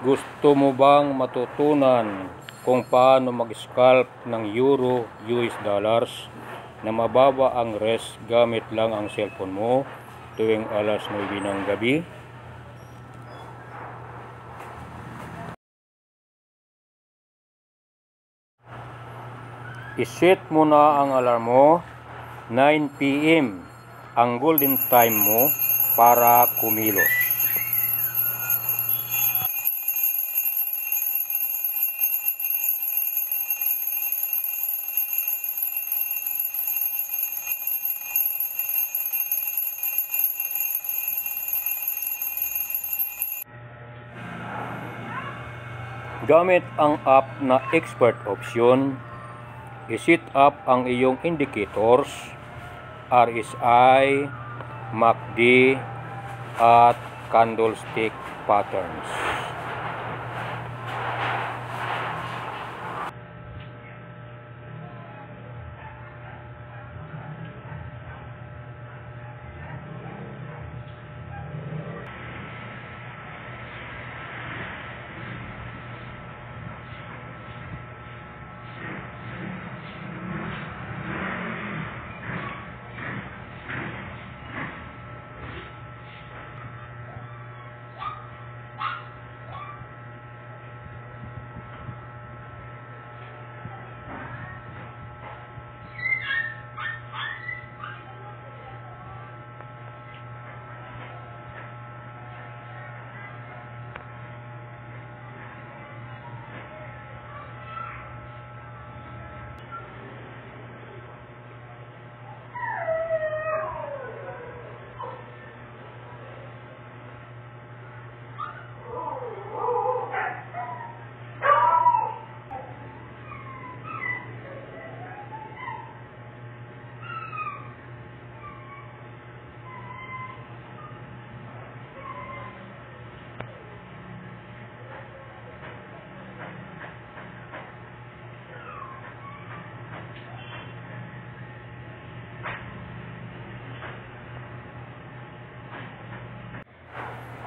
Gusto mo bang matutunan kung paano mag-scalp ng euro, US dollars na mababa ang risk gamit lang ang cellphone mo tuwing alas 9 ng gabi? Iset mo na ang alarm mo, 9 PM ang golden time mo para kumilos. Gamit ang app na expert option, i-set up ang iyong indicators, RSI, MACD, at candlestick patterns.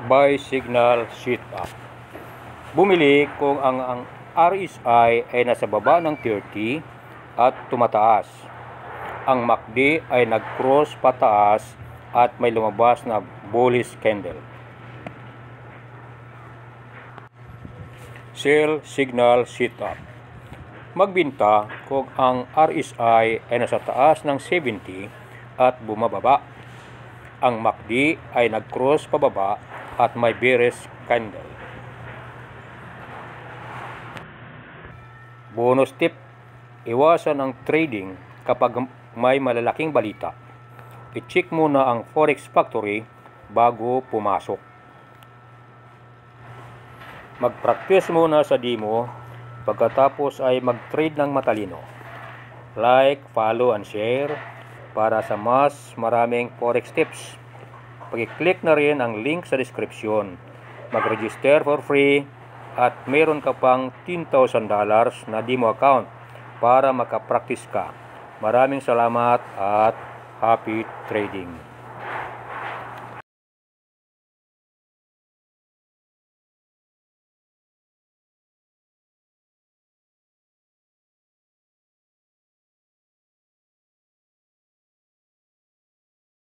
Buy signal set up. Bumili kung ang RSI ay nasa baba ng 30 at tumataas. Ang MACD ay nag-cross pataas at may lumabas na bullish candle. Sell signal set up. Magbinta kung ang RSI ay nasa taas ng 70 at bumababa. Ang MACD ay nag-cross pababa at may bearish candle. Bonus tip: iwasan ang trading kapag may malalaking balita. I-check muna ang Forex Factory bago pumasok. Mag-practice muna sa demo, pagkatapos ay mag-trade ng matalino. Like, follow, and share para sa mas maraming Forex tips. Pag-click na rin ang link sa description. Mag-register for free at meron ka pang $10,000 na demo account para makapractice ka. Maraming salamat at happy trading!